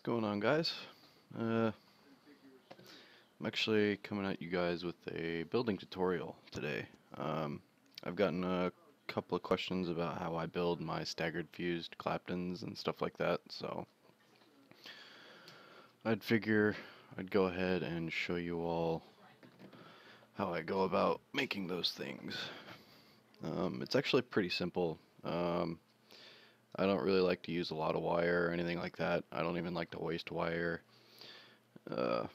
What's going on, guys? I'm actually coming at you guys with a building tutorial today. I've gotten a couple of questions about how I build my staggered fused Claptons and stuff like that, so I'd figure I'd go ahead and show you all how I go about making those things. It's actually pretty simple. I don't really like to use a lot of wire or anything like that. I don't even like to waste wire. Uh,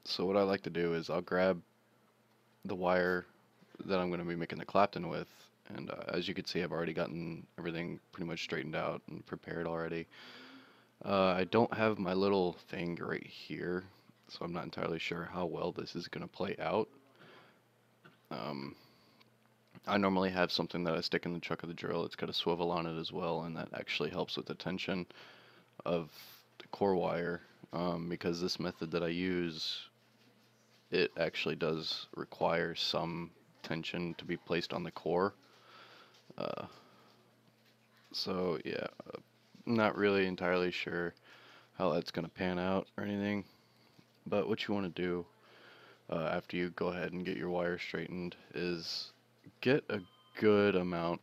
So what I like to do is I'll grab the wire that I'm going to be making the Clapton with, and as you can see, I've already gotten everything pretty much straightened out and prepared already. I don't have my little thing right here, so I'm not entirely sure how well this is going to play out. Um, I normally have something that I stick in the chuck of the drill. It's got a swivel on it as well, and that actually helps with the tension of the core wire, because this method that I use, it actually does require some tension to be placed on the core. Uh, so yeah, I'm not really entirely sure how that's going to pan out or anything. But what you want to do after you go ahead and get your wire straightened is get a good amount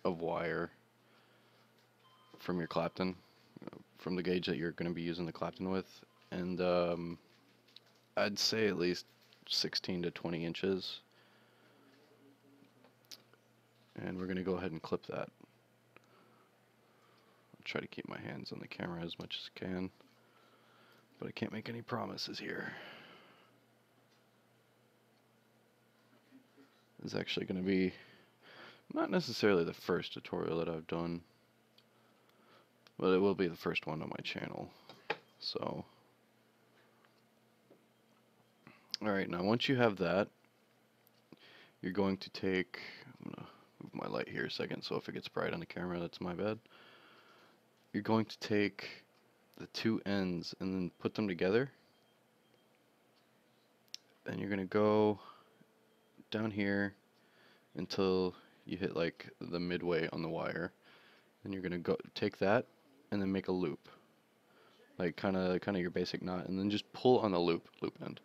of wire from your Clapton, from the gauge that you're going to be using the Clapton with, and I'd say at least 16 to 20 inches. And we're going to go ahead and clip that. I'll try to keep my hands on the camera as much as I can, but I can't make any promises here. This is actually going to be not necessarily the first tutorial that I've done, but it will be the first one on my channel. So, alright, now once you have that, you're going to take, I'm going to move my light here a second, so if it gets bright on the camera, that's my bad. You're going to take the two ends and then put them together. Then you're going to go down here until you hit like the midway on the wire. Then you're going to go take that and then make a loop. Like kind of your basic knot, and then just pull on the loop end.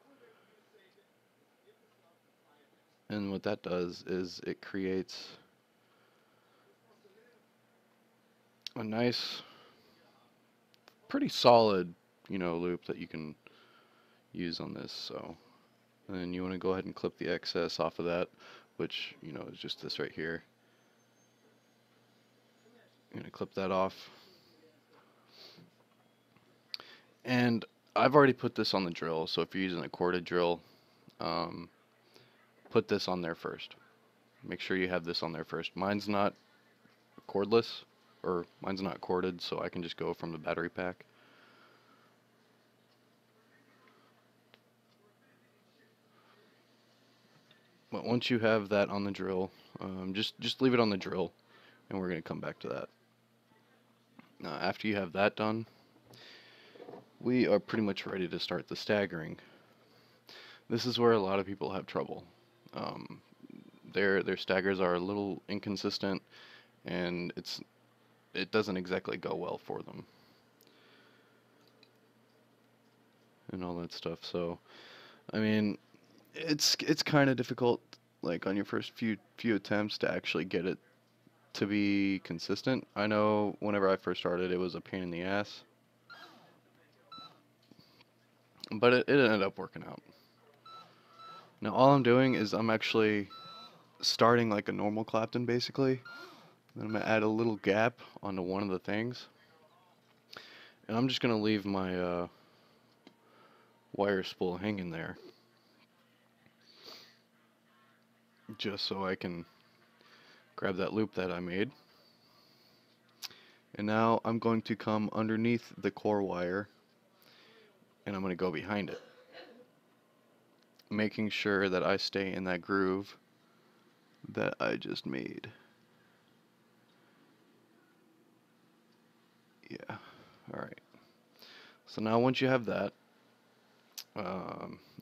And what that does is it creates a nice, pretty solid, loop that you can use on this. So, and then you want to go ahead and clip the excess off of that, which is just this right here. I'm gonna clip that off, and I've already put this on the drill. So if you're using a corded drill, put this on there first. Make sure you have this on there first. Mine's not cordless, or mine's not corded, so I can just go from the battery pack. But once you have that on the drill, just leave it on the drill, and we're going to come back to that. Now, after you have that done, we are pretty much ready to start the staggering. This is where a lot of people have trouble. Their staggers are a little inconsistent, and it doesn't exactly go well for them, and all that stuff. So, I mean, it's kind of difficult, like on your first few attempts, to actually get it to be consistent. I know whenever I first started, it was a pain in the ass, but it ended up working out. Now all I'm doing is I'm actually starting like a normal Clapton basically. Then I'm going to add a little gap onto one of the things. And I'm just going to leave my wire spool hanging there, just so I can grab that loop that I made. And now I'm going to come underneath the core wire, and I'm going to go behind it, making sure that I stay in that groove that I just made. Yeah, alright. So now once you have that,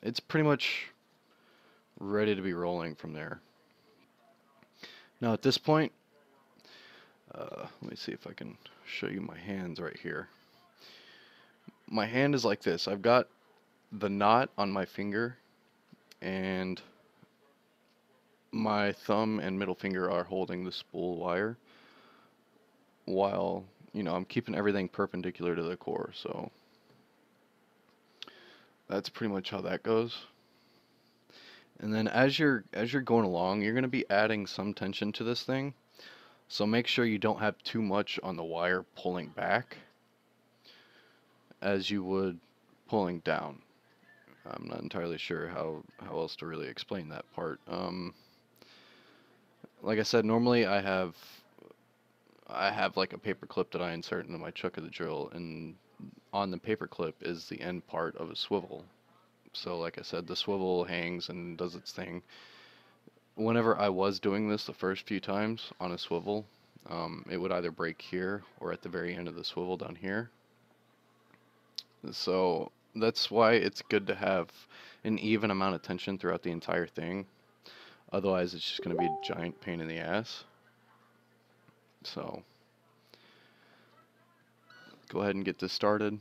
it's pretty much ready to be rolling from there. Now at this point, let me see if I can show you my hands right here. my hand is like this. I've got the knot on my finger, and my thumb and middle finger are holding the spool wire, while, I'm keeping everything perpendicular to the core. So that's pretty much how that goes. And then as you're going along, you're going to be adding some tension to this thing. So make sure you don't have too much on the wire pulling back as you would pulling down. I'm not entirely sure how else to really explain that part. Like I said, normally I have like a paper clip that I insert into my chuck of the drill, and on the paper clip is the end part of a swivel. So like I said, the swivel hangs and does its thing. Whenever I was doing this the first few times on a swivel, it would either break here or at the very end of the swivel down here. So that's why it's good to have an even amount of tension throughout the entire thing. Otherwise, it's just going to be a giant pain in the ass. So go ahead and get this started.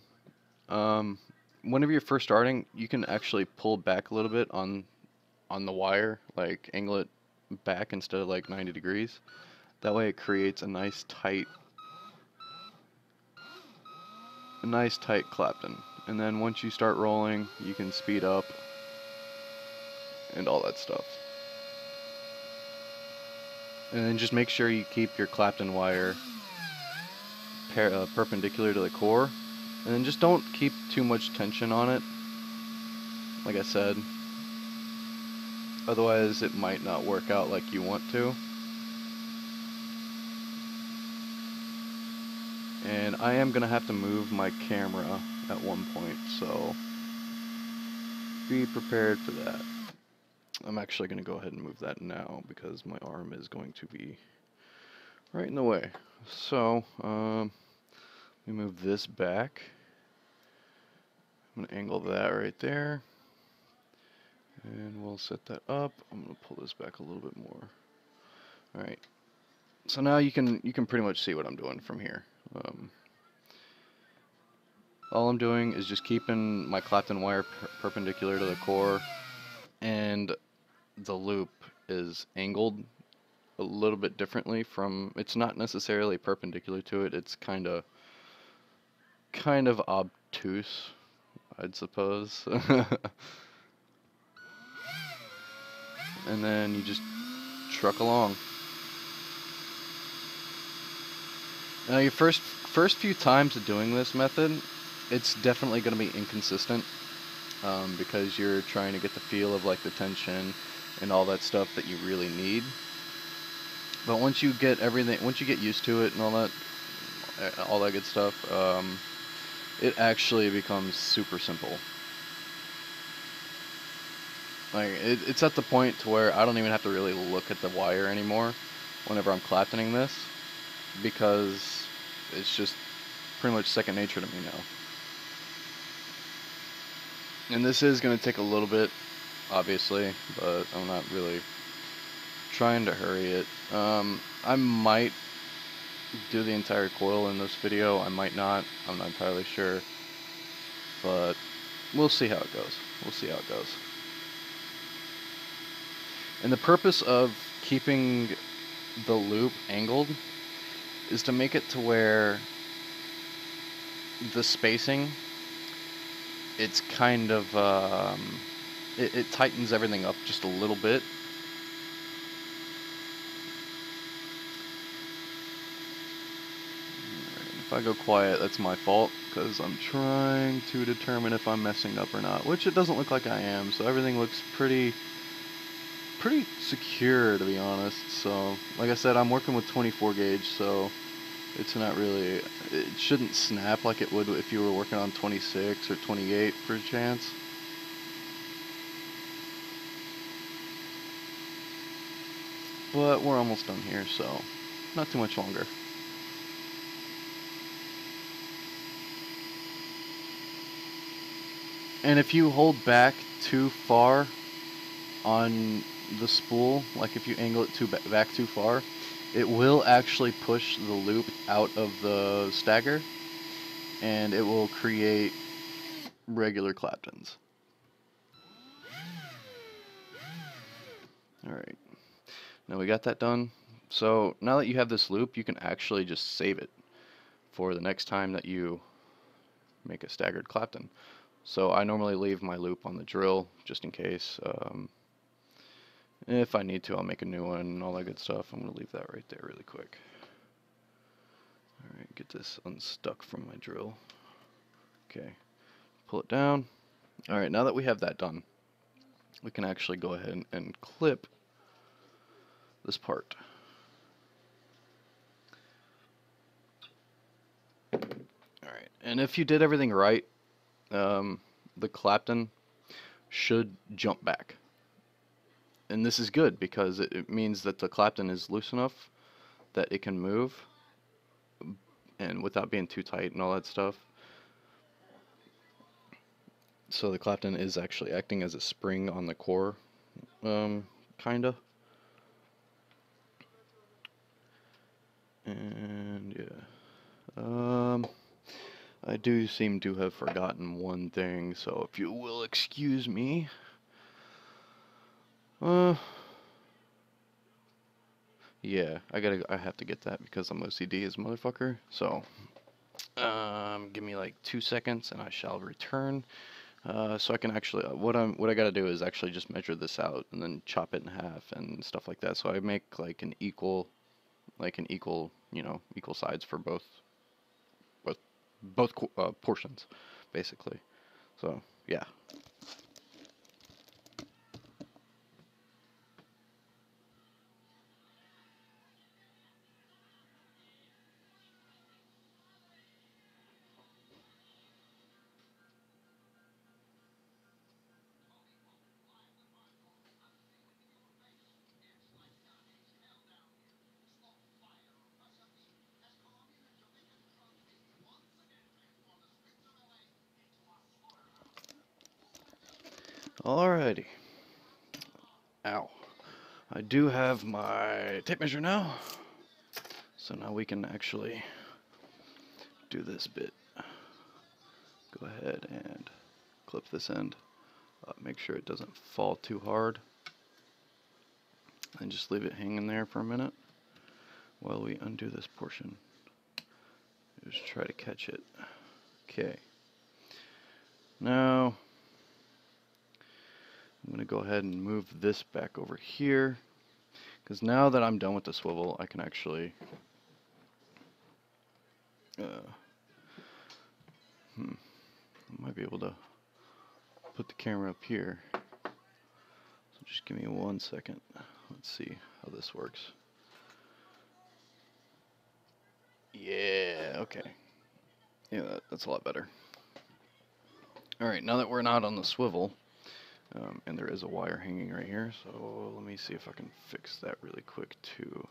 Whenever you're first starting, you can actually pull back a little bit on the wire, like angle it back instead of like 90 degrees. That way it creates a nice tight Clapton. And then once you start rolling, you can speed up and all that stuff. And then just make sure you keep your Clapton wire perpendicular to the core. And then just don't keep too much tension on it, like I said. Otherwise it might not work out like you want to. And I am going to have to move my camera at one point, so be prepared for that. I'm actually going to go ahead and move that now because my arm is going to be right in the way. So, let me move this back. I'm going to angle that right there. And we'll set that up. I'm going to pull this back a little bit more. Alright. So now you can pretty much see what I'm doing from here. All I'm doing is just keeping my Clapton wire perpendicular to the core, and the loop is angled a little bit differently from, it's not necessarily perpendicular to it, it's kind of obtuse, I'd suppose. And then you just truck along. Now your first few times of doing this method, it's definitely going to be inconsistent, because you're trying to get the feel of like the tension and all that stuff that you really need. But once you get used to it and all that good stuff, it actually becomes super simple. Like it's at the point to where I don't even have to really look at the wire anymore whenever I'm Claptoning this, because it's just pretty much second nature to me now. And this is going to take a little bit, obviously, but I'm not really trying to hurry it. I might do the entire coil in this video, I might not, I'm not entirely sure, but we'll see how it goes. And the purpose of keeping the loop angled is to make it to where the spacing, it's kind of, it tightens everything up just a little bit. If I go quiet, that's my fault, because I'm trying to determine if I'm messing up or not, which it doesn't look like I am, so everything looks pretty secure, to be honest. So, like I said, I'm working with 24 gauge, so it's not really, it shouldn't snap like it would if you were working on 26 or 28 for a chance. But we're almost done here, so not too much longer. And if you hold back too far on the spool, like if you angle it back too far, it will actually push the loop out of the stagger, and it will create regular Claptons. Alright, now we got that done. So now that you have this loop, you can actually just save it for the next time that you make a staggered Clapton. So I normally leave my loop on the drill just in case. If I need to, I'll make a new one and all that good stuff. I'm going to leave that right there really quick. Alright, get this unstuck from my drill. Okay, pull it down. Alright, now that we have that done, we can actually go ahead and clip this part. Alright, and if you did everything right, the Clapton should jump back. And this is good because it means that the Clapton is loose enough that it can move and without being too tight and all that stuff. So the Clapton is actually acting as a spring on the core, kinda. And yeah, I do seem to have forgotten one thing, so if you will excuse me. Yeah, I have to get that because I'm OCD as a motherfucker. So, give me like 2 seconds and I shall return. So I can actually, what I gotta do is actually just measure this out and then chop it in half and stuff like that. So I make like an equal, you know, equal sides for both portions, basically. So yeah. Alrighty. Ow. I do have my tape measure now. So now we can actually do this bit. Go ahead and clip this end. Make sure it doesn't fall too hard. And just leave it hanging there for a minute while we undo this portion. Just try to catch it. Okay. Now, I'm going to go ahead and move this back over here. Because now that I'm done with the swivel, I can actually I might be able to put the camera up here. So just give me 1 second. Let's see how this works. Yeah, okay. Yeah, that's a lot better. Alright, now that we're not on the swivel, and there is a wire hanging right here, so let me see if I can fix that really quick too.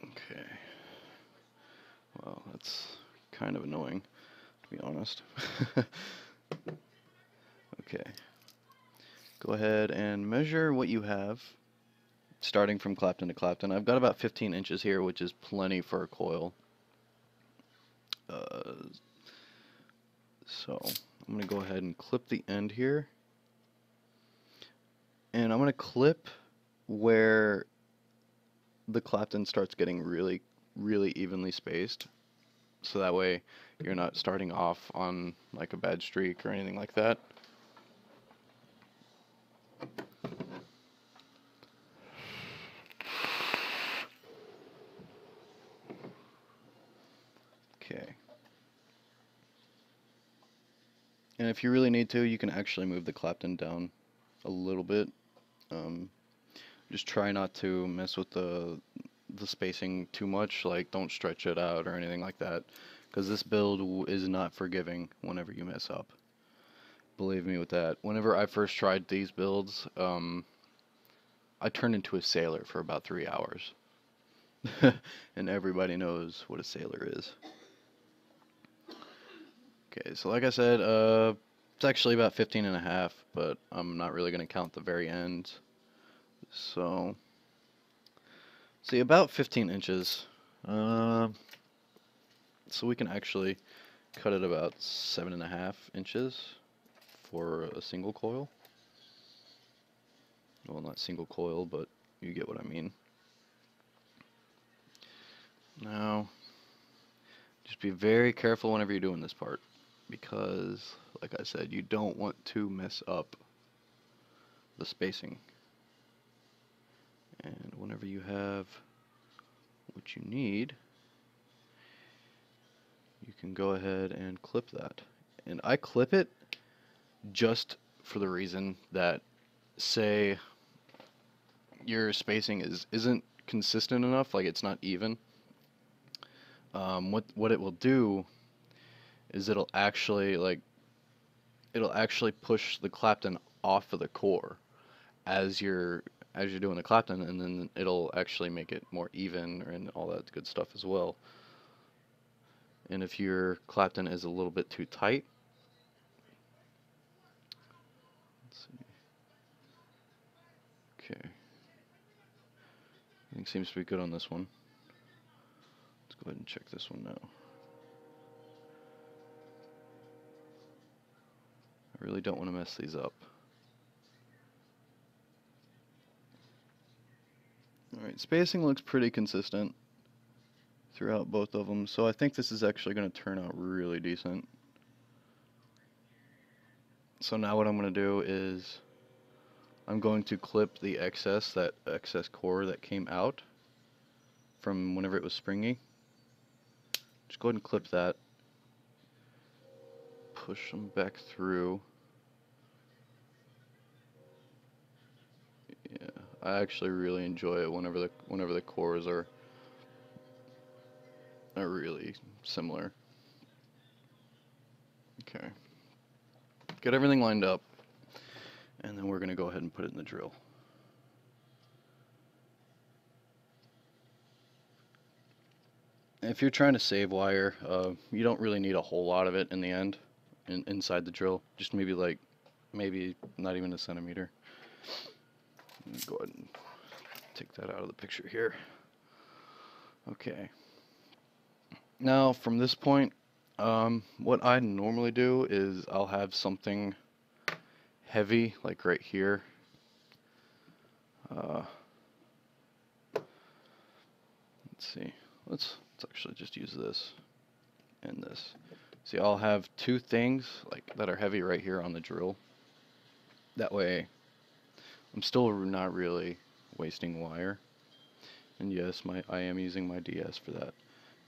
Okay. Well, that's kind of annoying, to be honest. Okay. Go ahead and measure what you have, starting from Clapton to Clapton. I've got about 15 inches here, which is plenty for a coil. So I'm going to go ahead and clip the end here. And I'm going to clip where the Clapton starts getting really, really evenly spaced. So that way you're not starting off on like a bad streak or anything like that. Okay. And if you really need to, you can actually move the Clapton down a little bit. Just try not to mess with the spacing too much. Like, don't stretch it out or anything like that, because this build is not forgiving whenever you mess up. Believe me with that. Whenever I first tried these builds, I turned into a sailor for about 3 hours. And everybody knows what a sailor is. Okay, so like I said, it's actually about 15.5, but I'm not really going to count the very end. So, see, about 15 inches. So we can actually cut it about 7.5 inches for a single coil. Well, not single coil, but you get what I mean. Now, just be very careful whenever you're doing this part, because, like I said, you don't want to mess up the spacing. And whenever you have what you need, you can go ahead and clip that. And I clip it just for the reason that, say your spacing isn't consistent enough, like it's not even. What it will do is it'll actually push the Clapton off of the core as you're doing the Clapton, and then it'll actually make it more even and all that good stuff as well. And if your Clapton is a little bit too tight, let's see. Okay, I think seems to be good on this one. Let's go ahead and check this one now. I really don't want to mess these up. Alright, spacing looks pretty consistent throughout both of them, so I think this is actually going to turn out really decent. So now what I'm going to do is I'm going to clip that excess core that came out from whenever it was springy. Just go ahead and clip that. Push them back through. Yeah, I actually really enjoy it whenever the cores are really similar. Okay. Get everything lined up, and then we're going to go ahead and put it in the drill. If you're trying to save wire, you don't really need a whole lot of it in the end, inside the drill. Just maybe not even a centimeter. Go ahead and take that out of the picture here. Okay. Now from this point, what I normally do is I'll have something heavy, like right here. Let's see. Let's actually just use this and this. See, I'll have two things that are heavy right here on the drill. That way, I'm still not really wasting wire. And yes, I am using my DS for that.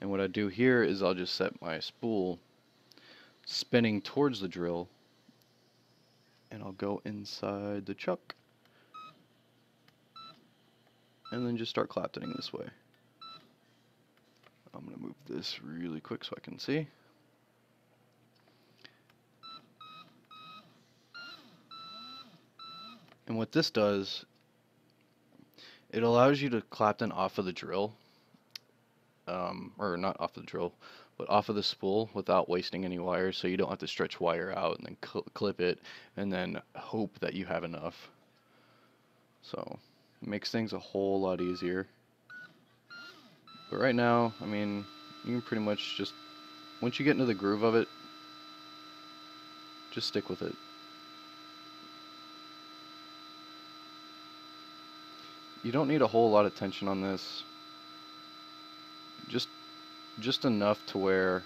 And what I do here is I'll just set my spool spinning towards the drill, and I'll go inside the chuck, and then just start Claptoning this way. I'm going to move this really quick so I can see. And what this does, it allows you to Clapton off of the drill, or not off the drill, but off of the spool without wasting any wires, so you don't have to stretch wire out and then clip it and then hope that you have enough. So it makes things a whole lot easier. But right now, I mean, you can pretty much just, once you get into the groove of it, just stick with it. You don't need a whole lot of tension on this. Just enough to where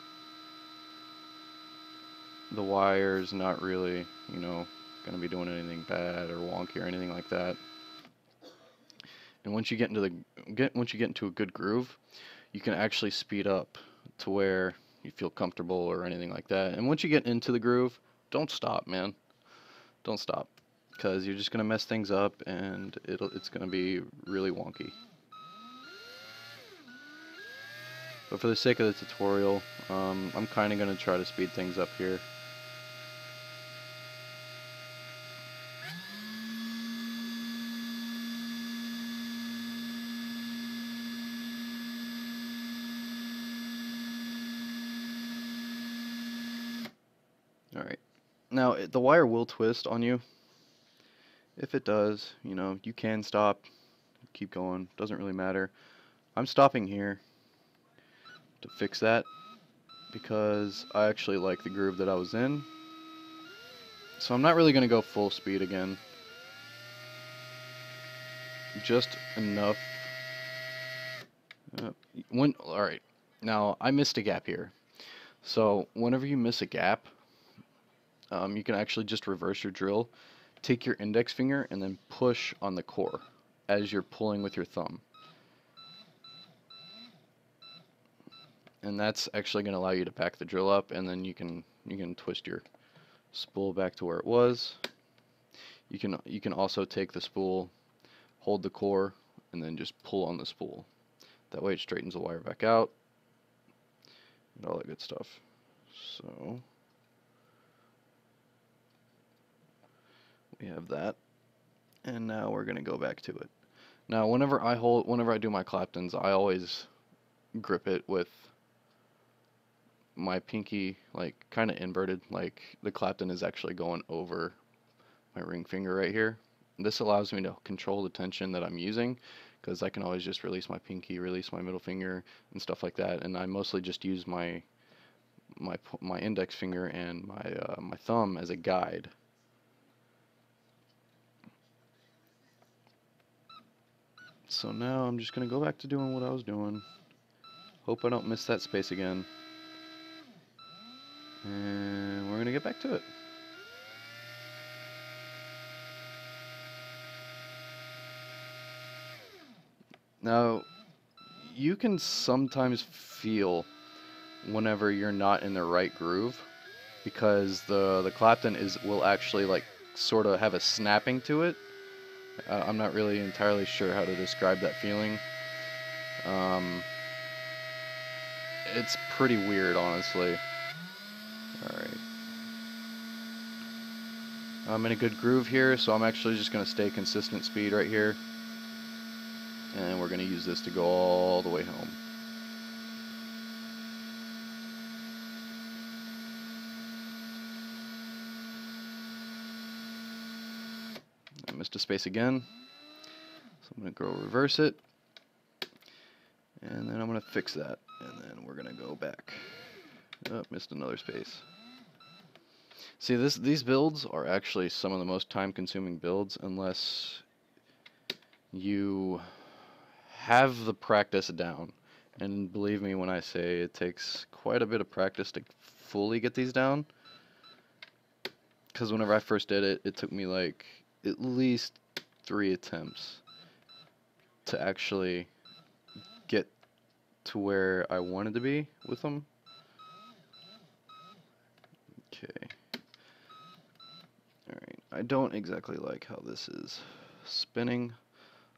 the wire's not really, going to be doing anything bad or wonky or anything like that. And once you get into a good groove, you can actually speed up to where you feel comfortable or anything like that. And once you get into the groove, don't stop, man. Don't stop, because you're just going to mess things up and it's going to be really wonky. But for the sake of the tutorial, I'm kind of going to try to speed things up here. Alright, now the wire will twist on you. If it does, you can stop, keep going, doesn't really matter. I'm stopping here to fix that. because I actually like the groove that I was in. So I'm not really going to go full speed again. Just enough. Alright, now I missed a gap here. So whenever you miss a gap, you can actually just reverse your drill. Take your index finger and then push on the core as you're pulling with your thumb. And that's actually going to allow you to back the drill up, and then you can twist your spool back to where it was. You can also take the spool, hold the core, and then just pull on the spool. That way it straightens the wire back out and all that good stuff. So we have that, and now we're going to go back to it. Now whenever I do my Claptons, I always grip it with my pinky like kind of inverted, like the Clapton is actually going over my ring finger right here. This allows me to control the tension that I'm using, because I can always just release my pinky, release my middle finger, and stuff like that. And I mostly just use my index finger and my thumb as a guide. So now I'm just gonna go back to doing what I was doing. Hope I don't miss that space again. And we're gonna get back to it. Now, you can sometimes feel whenever you're not in the right groove, because the Clapton will actually like sort of have a snapping to it. I'm not really entirely sure how to describe that feeling. It's pretty weird, honestly. Alright. I'm in a good groove here, so I'm actually just going to stay consistent speed right here. And we're going to use this to go all the way home. I missed a space again, so I'm going to go reverse it. And then I'm going to fix that, and then we're going to go back. Oh, missed another space. See, these builds are actually some of the most time-consuming builds unless you have the practice down. And believe me when I say it takes quite a bit of practice to fully get these down. Because whenever I first did it, it took me like at least 3 attempts to actually get to where I wanted to be with them. Okay. Alright, I don't exactly like how this is spinning,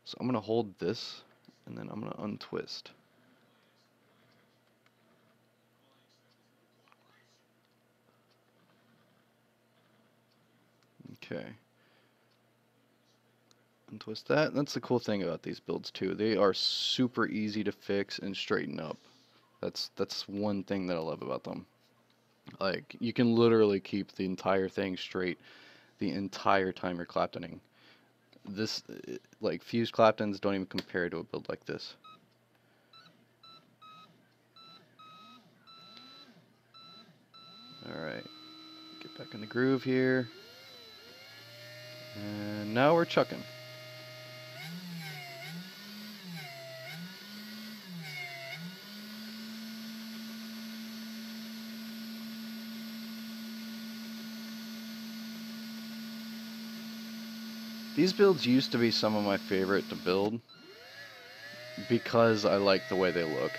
so I'm going to hold this, and then I'm going to untwist. Okay. Untwist that. That's the cool thing about these builds too. They are super easy to fix and straighten up. That's one thing that I love about them. Like, you can literally keep the entire thing straight the entire time you're Claptoning. This, like, fused Claptons don't even compare to a build like this. Alright, get back in the groove here. And now we're chucking. These builds used to be some of my favorite to build because I like the way they look.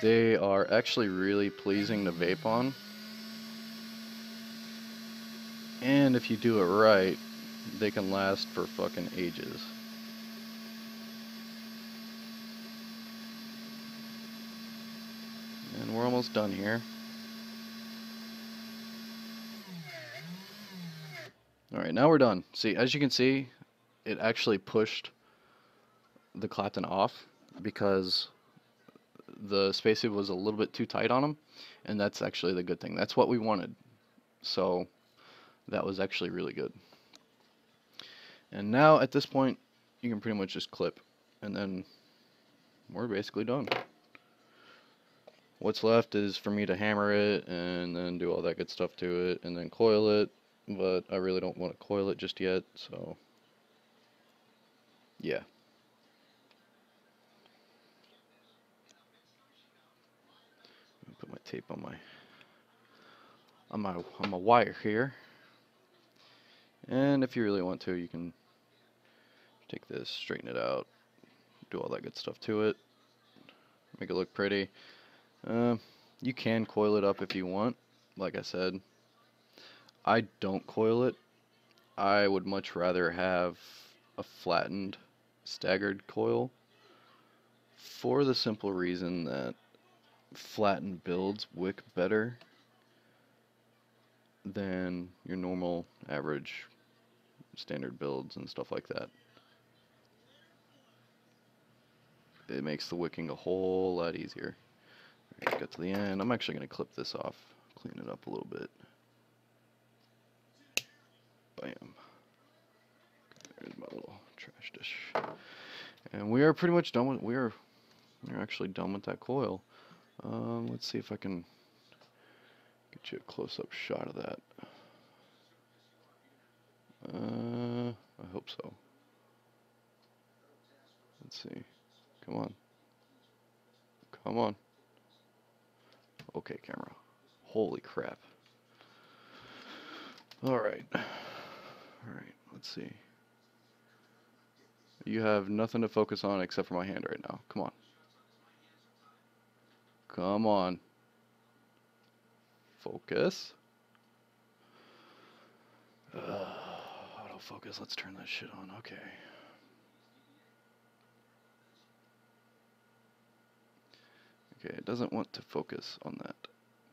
They are actually really pleasing to vape on. And if you do it right, they can last for fucking ages. And we're almost done here. Alright, now we're done. See, as you can see, it actually pushed the Clapton off because the spacer was a little bit too tight on them, and that's actually the good thing. That's what we wanted. So that was actually really good. And now at this point, you can pretty much just clip, and then we're basically done. What's left is for me to hammer it and then do all that good stuff to it and then coil it, but I really don't want to coil it just yet, so yeah. Put my tape on my wire here. And if you really want to, you can take this, straighten it out, do all that good stuff to it, make it look pretty. You can coil it up if you want. Like I said, I don't coil it. I would much rather have a flattened, staggered coil for the simple reason that flattened builds wick better than your normal, average, standard builds and stuff like that. It makes the wicking a whole lot easier. Let's get to the end. I'm actually going to clip this off, clean it up a little bit. Bam. There's my little trash dish. And we are pretty much done with, we're actually done with that coil. Let's see if I can get you a close-up shot of that. I hope so. Let's see. Come on. Come on. Okay, camera. Holy crap. Alright. Alright, let's see. You have nothing to focus on except for my hand right now. Come on. Come on. Focus. Autofocus. Let's turn that shit on. Okay. Okay, it doesn't want to focus on that.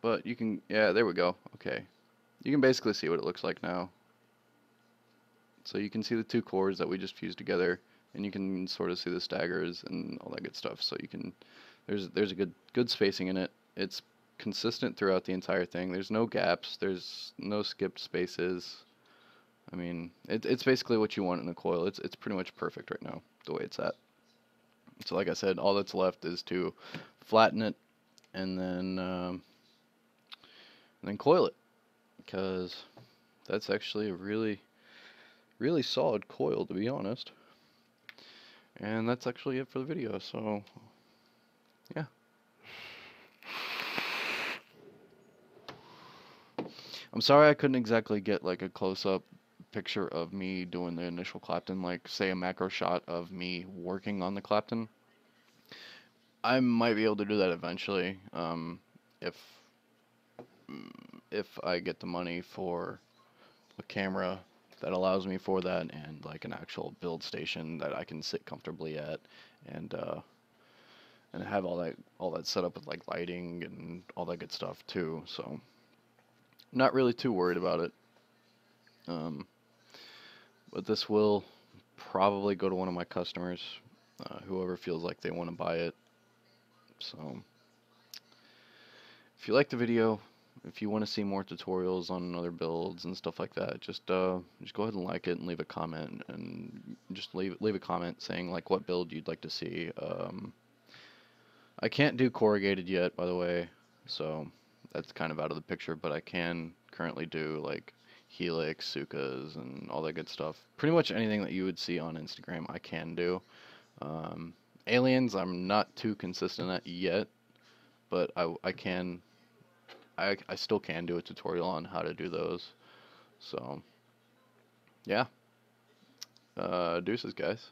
But you can, yeah, there we go. Okay. You can basically see what it looks like now. So you can see the two cores that we just fused together, and you can sort of see the staggers and all that good stuff. So you can, there's a good spacing in it. It's consistent throughout the entire thing. There's no gaps. There's no skipped spaces. I mean, it's basically what you want in a coil. It's pretty much perfect right now, the way it's at. So like I said, all that's left is to flatten it and then coil it, because that's actually a really solid coil, to be honest. And that's actually it for the video, so yeah. I'm sorry I couldn't exactly get like a close-up picture of me doing the initial Clapton, like say a macro shot of me working on the Clapton. I might be able to do that eventually, if I get the money for a camera that allows me for that, and like an actual build station that I can sit comfortably at, and have all that set up with like lighting and all that good stuff too. So I'm not really too worried about it. But this will probably go to one of my customers, whoever feels like they want to buy it. So if you like the video, if you want to see more tutorials on other builds and stuff like that, just go ahead and like it and leave a comment, and just leave a comment saying like what build you'd like to see. I can't do corrugated yet, by the way, so that's kind of out of the picture, but I can currently do like Helix, Sukas, and all that good stuff. Pretty much anything that you would see on Instagram, I can do. Aliens, I'm not too consistent at yet, but I still can do a tutorial on how to do those. So, yeah. Deuces, guys.